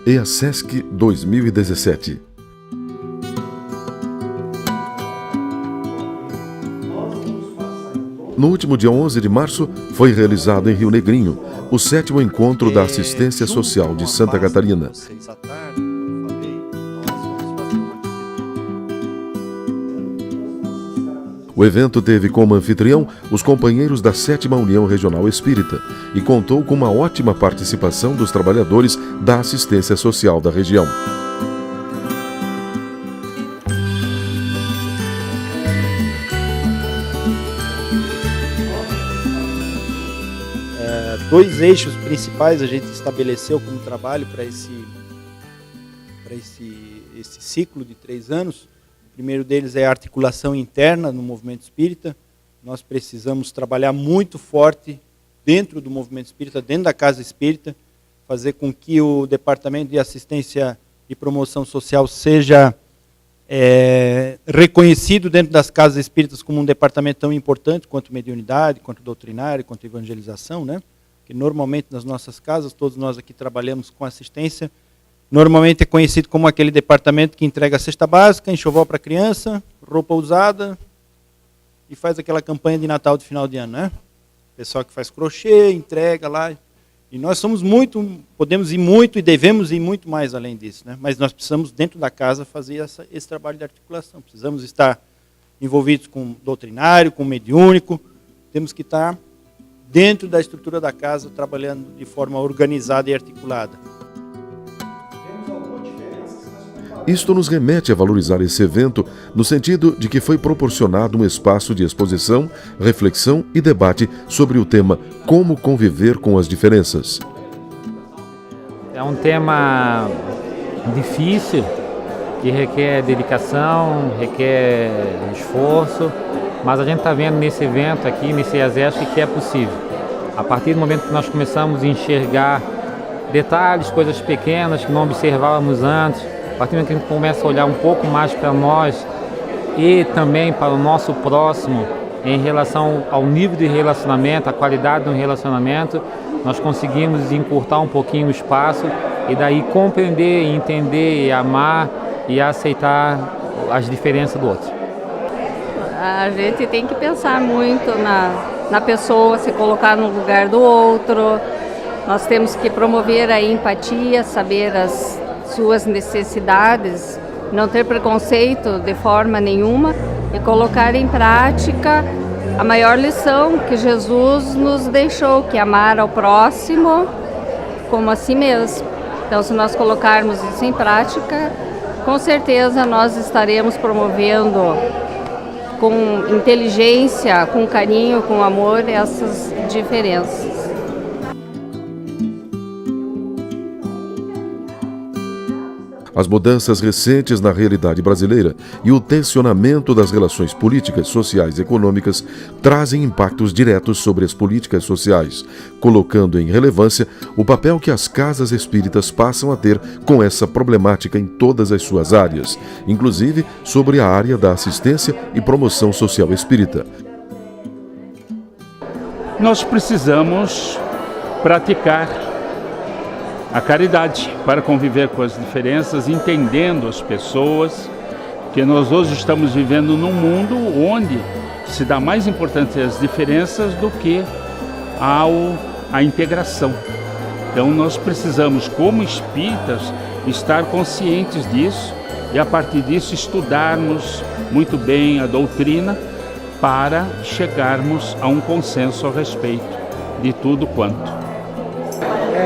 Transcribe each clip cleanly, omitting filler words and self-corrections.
EASESC 2017. No último dia 11 de março, foi realizado em Rio Negrinho o 7º encontro da Assistência Social de Santa Catarina. O evento teve como anfitrião os companheiros da 7ª União Regional Espírita e contou com uma ótima participação dos trabalhadores da assistência social da região. Dois eixos principais a gente estabeleceu como trabalho para esse ciclo de 3 anos. O primeiro deles é a articulação interna no movimento espírita. Nós precisamos trabalhar muito forte dentro do movimento espírita, dentro da casa espírita, fazer com que o Departamento de Assistência e Promoção Social seja reconhecido dentro das casas espíritas como um departamento tão importante quanto mediunidade, quanto doutrinário, quanto evangelização, né? Que normalmente nas nossas casas, todos nós aqui trabalhamos com assistência, normalmente é conhecido como aquele departamento que entrega a cesta básica, enxoval para criança, roupa usada e faz aquela campanha de Natal de final de ano, né? Pessoal que faz crochê, entrega lá. E nós podemos ir muito e devemos ir muito mais além disso, né? Mas nós precisamos, dentro da casa, fazer esse trabalho de articulação. Precisamos estar envolvidos com doutrinário, com mediúnico, temos que estar dentro da estrutura da casa, trabalhando de forma organizada e articulada. Isto nos remete a valorizar esse evento no sentido de que foi proporcionado um espaço de exposição, reflexão e debate sobre o tema Como Conviver com as Diferenças. É um tema difícil, que requer dedicação, requer esforço, mas a gente está vendo nesse evento aqui, nesse EASESC, que é possível. A partir do momento que nós começamos a enxergar detalhes, coisas pequenas que não observávamos antes, a partir do momento que a gente começa a olhar um pouco mais para nós e também para o nosso próximo em relação ao nível de relacionamento, a qualidade do relacionamento, nós conseguimos encurtar um pouquinho o espaço e daí compreender, entender, amar e aceitar as diferenças do outro. A gente tem que pensar muito na pessoa, se colocar no lugar do outro. Nós temos que promover a empatia, saber as suas necessidades, não ter preconceito de forma nenhuma e colocar em prática a maior lição que Jesus nos deixou, que é amar ao próximo como a si mesmo. Então, se nós colocarmos isso em prática, com certeza nós estaremos promovendo com inteligência, com carinho, com amor, essas diferenças. As mudanças recentes na realidade brasileira e o tensionamento das relações políticas, sociais e econômicas trazem impactos diretos sobre as políticas sociais, colocando em relevância o papel que as casas espíritas passam a ter com essa problemática em todas as suas áreas, inclusive sobre a área da assistência e promoção social espírita. Nós precisamos praticar a caridade para conviver com as diferenças, entendendo as pessoas, que nós hoje estamos vivendo num mundo onde se dá mais importância às diferenças do que à integração. Então nós precisamos, como espíritas, estar conscientes disso e a partir disso estudarmos muito bem a doutrina para chegarmos a um consenso a respeito de tudo quanto.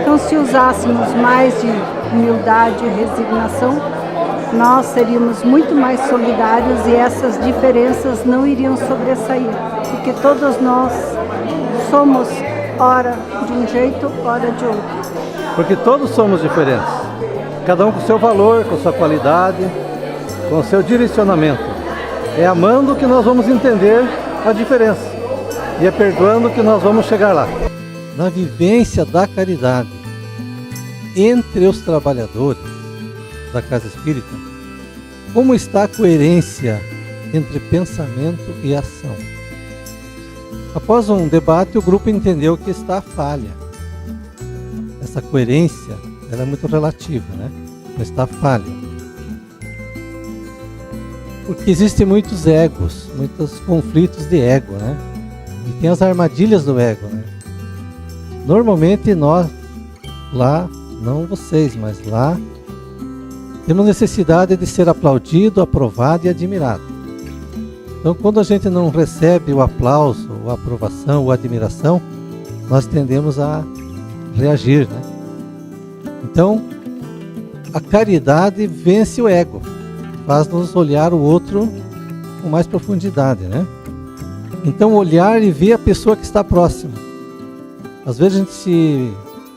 Então, se usássemos mais de humildade e resignação, nós seríamos muito mais solidários e essas diferenças não iriam sobressair, porque todos nós somos, ora de um jeito, ora de outro. Porque todos somos diferentes, cada um com seu valor, com sua qualidade, com seu direcionamento. É amando que nós vamos entender a diferença e é perdoando que nós vamos chegar lá. Na vivência da caridade entre os trabalhadores da Casa Espírita, como está a coerência entre pensamento e ação? Após um debate, o grupo entendeu que está a falha. Essa coerência ela é muito relativa, né? Não está falha. Porque existem muitos egos, muitos conflitos de ego, né? E tem as armadilhas do ego, né? Normalmente nós, lá, não vocês, mas lá, temos necessidade de ser aplaudido, aprovado e admirado. Então, quando a gente não recebe o aplauso, a aprovação ou a admiração, nós tendemos a reagir, né? Então, a caridade vence o ego, faz-nos olhar o outro com mais profundidade, né? Então, olhar e ver a pessoa que está próxima. Às vezes a gente se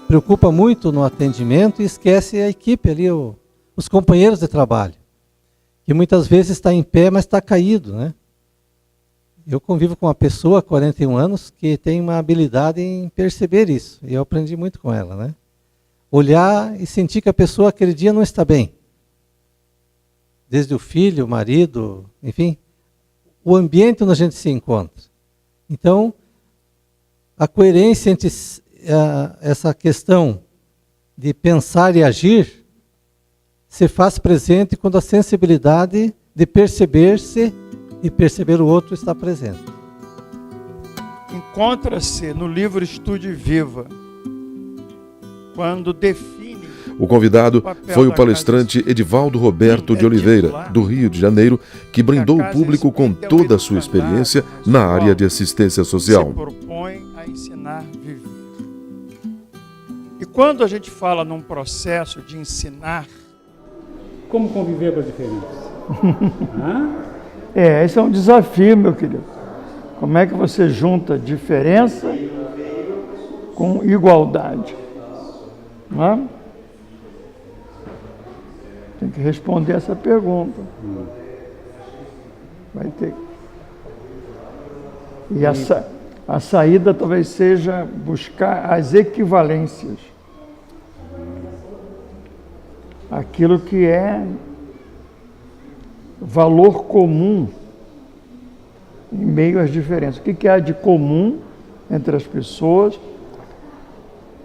preocupa muito no atendimento e esquece a equipe ali, os companheiros de trabalho, que muitas vezes está em pé, mas está caído, né? Eu convivo com uma pessoa há 41 anos que tem uma habilidade em perceber isso, e eu aprendi muito com ela, né? Olhar e sentir que a pessoa aquele dia não está bem. Desde o filho, o marido, enfim, o ambiente onde a gente se encontra. Então, a coerência entre essa questão de pensar e agir se faz presente quando a sensibilidade de perceber-se e perceber o outro está presente. Encontra-se no livro Estude Viva, quando define... O convidado foi o palestrante Edivaldo Roberto de Oliveira, do Rio de Janeiro, que brindou o público com toda a sua experiência na área de assistência social. Se propõe a ensinar a viver. E quando a gente fala num processo de ensinar... Como conviver com as diferenças? Esse é um desafio, meu querido. Como é que você junta diferença com igualdade? Não é? Tem que responder essa pergunta. Vai ter. E a saída talvez seja buscar as equivalências. Aquilo que é valor comum em meio às diferenças. O que há de comum entre as pessoas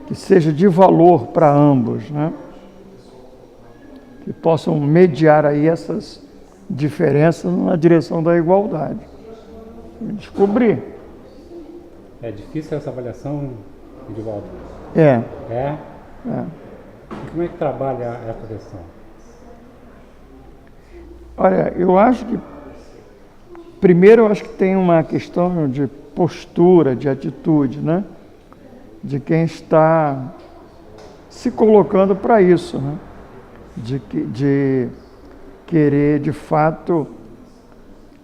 que seja de valor para ambos, né? Que possam mediar aí essas diferenças na direção da igualdade. Descobrir. É difícil essa avaliação, Edivaldo? É. E como é que trabalha essa questão? Olha, eu acho que primeiro que tem uma questão de postura, de atitude, né? De quem está se colocando para isso, né? De querer, de fato,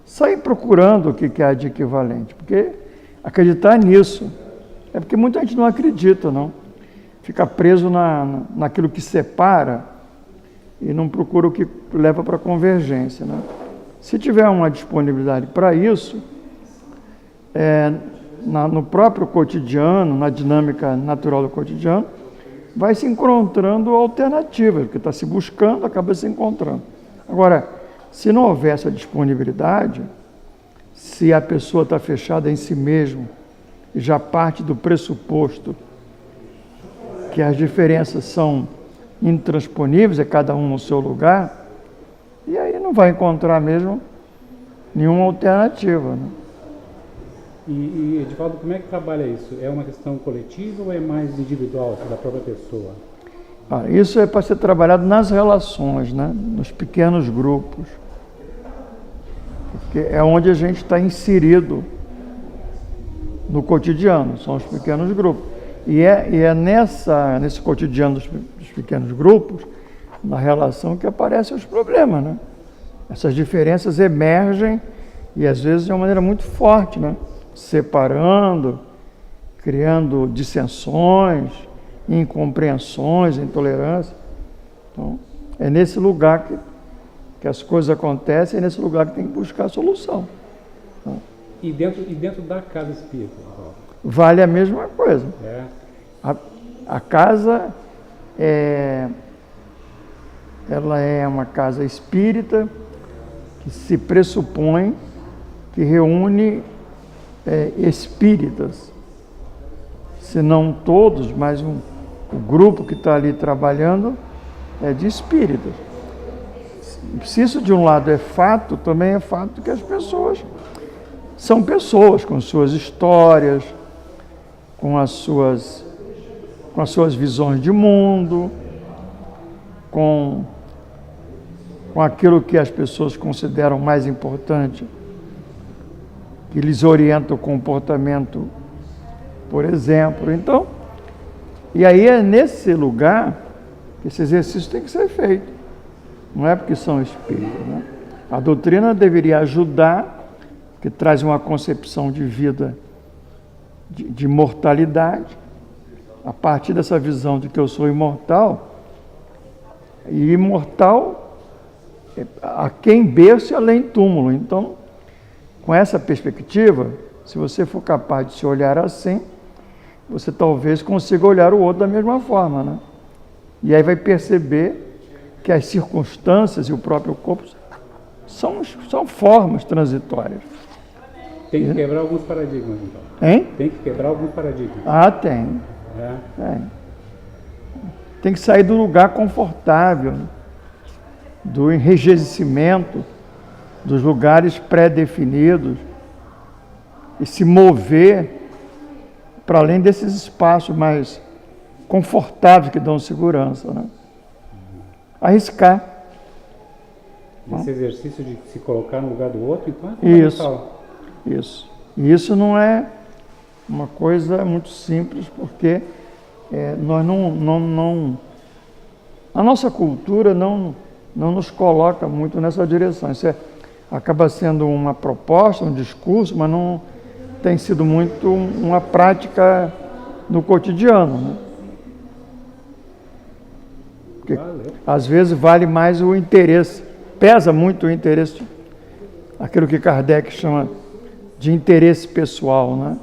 sair procurando o que há de equivalente. Porque acreditar nisso é porque muita gente não acredita, não. Fica preso naquilo que separa e não procura o que leva para a convergência, né? Se tiver uma disponibilidade para isso, no próprio cotidiano, na dinâmica natural do cotidiano, vai se encontrando alternativas, porque está se buscando, acaba se encontrando. Agora, se não houver essa disponibilidade, se a pessoa está fechada em si mesma e já parte do pressuposto que as diferenças são intransponíveis, é cada um no seu lugar, e aí não vai encontrar mesmo nenhuma alternativa, né? E Edivaldo, como é que trabalha isso? É uma questão coletiva ou é mais individual, da própria pessoa? Isso é para ser trabalhado nas relações, né? Nos pequenos grupos, porque é onde a gente está inserido no cotidiano, são os pequenos grupos. E é nesse cotidiano dos pequenos grupos, na relação, que aparecem os problemas, né? Essas diferenças emergem e às vezes de uma maneira muito forte, né? Separando, criando dissensões, incompreensões, intolerância. Então, é nesse lugar que as coisas acontecem, é nesse lugar que tem que buscar a solução. Então, e dentro da casa espírita? Vale a mesma coisa. A casa ela é uma casa espírita que se pressupõe que reúne espíritas, se não todos, mas o grupo que está ali trabalhando é de espíritas. Se isso de um lado é fato, também é fato que as pessoas são pessoas com suas histórias, com as suas visões de mundo, com aquilo que as pessoas consideram mais importante, que lhes orienta o comportamento, por exemplo. Então, e aí é nesse lugar que esse exercício tem que ser feito. Não é porque são espíritos, né? A doutrina deveria ajudar, que traz uma concepção de vida, de mortalidade, a partir dessa visão de que eu sou imortal, e imortal a quem berço e além túmulo. Então, com essa perspectiva, se você for capaz de se olhar assim, você talvez consiga olhar o outro da mesma forma, né? E aí vai perceber que as circunstâncias e o próprio corpo são formas transitórias. Tem que quebrar alguns paradigmas, então. Hein? Tem que quebrar alguns paradigmas. Ah, tem. Tem que sair do lugar confortável, do enrijecimento, dos lugares pré-definidos e se mover para além desses espaços mais confortáveis que dão segurança, né? Arriscar. Esse exercício de se colocar no lugar do outro, então é fundamental. Isso. E isso não é uma coisa muito simples, porque nós não a nossa cultura não nos coloca muito nessa direção. Isso acaba sendo uma proposta, um discurso, mas não tem sido muito uma prática no cotidiano, né? Porque, às vezes vale mais o interesse, pesa muito o interesse, aquilo que Kardec chama de interesse pessoal, né?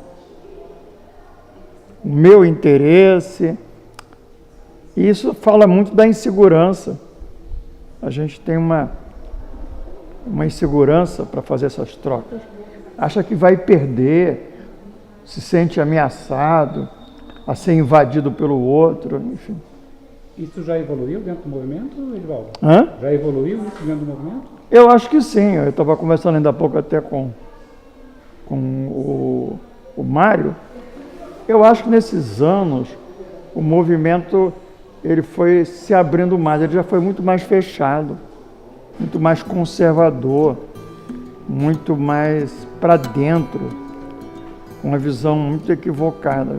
O meu interesse. E isso fala muito da insegurança. A gente tem uma insegurança para fazer essas trocas. Acha que vai perder, se sente ameaçado, a ser invadido pelo outro, enfim. Isso já evoluiu dentro do movimento, Edivaldo? Hã? Já evoluiu isso dentro do movimento? Eu acho que sim. Eu estava conversando ainda há pouco até com o Mário. Eu acho que nesses anos o movimento ele foi se abrindo mais, ele já foi muito mais fechado, muito mais conservador, muito mais para dentro, com uma visão muito equivocada.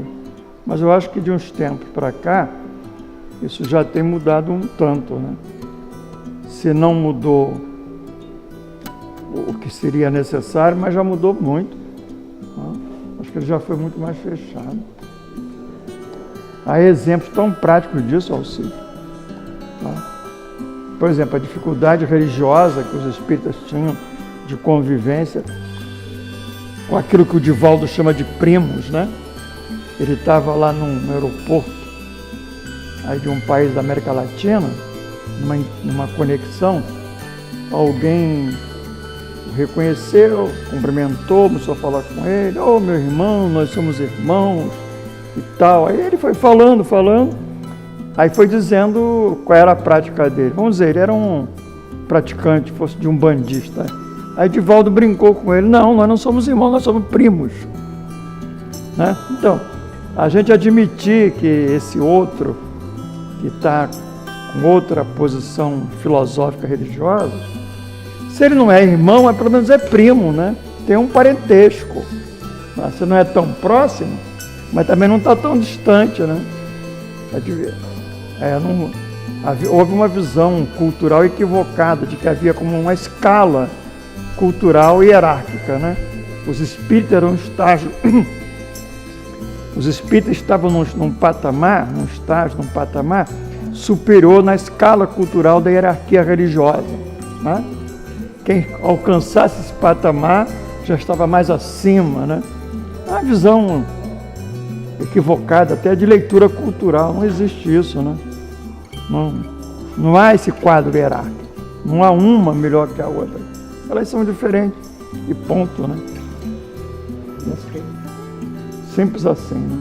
Mas eu acho que de uns tempos para cá, isso já tem mudado um tanto, né? Se não mudou o que seria necessário, mas já mudou muito. Acho que ele já foi muito mais fechado. Há exemplos tão práticos disso, Alcide. Por exemplo, a dificuldade religiosa que os espíritas tinham de convivência com aquilo que o Divaldo chama de primos, né? Ele estava lá no aeroporto aí de um país da América Latina, numa conexão, alguém o reconheceu, cumprimentou, começou a falar com ele, ô meu irmão, nós somos irmãos e tal. Aí ele foi falando, aí foi dizendo qual era a prática dele. Vamos dizer, ele era um praticante, fosse de um bandista. Aí Divaldo brincou com ele, não, nós não somos irmãos, nós somos primos. Né? Então, a gente admitir que esse outro, que está com outra posição filosófica religiosa, se ele não é irmão, mas pelo menos é primo, né? Tem um parentesco. Você não é tão próximo, mas também não está tão distante, né? Houve uma visão cultural equivocada de que havia como uma escala cultural hierárquica, né? Os espíritas eram um estágio. Os espíritas estavam num patamar superior na escala cultural da hierarquia religiosa, né? Quem alcançasse esse patamar já estava mais acima, né? Uma visão equivocada, até de leitura cultural, não existe isso, né? Não há esse quadro hierárquico, não há uma melhor que a outra. Elas são diferentes e ponto, né? Simples assim, né?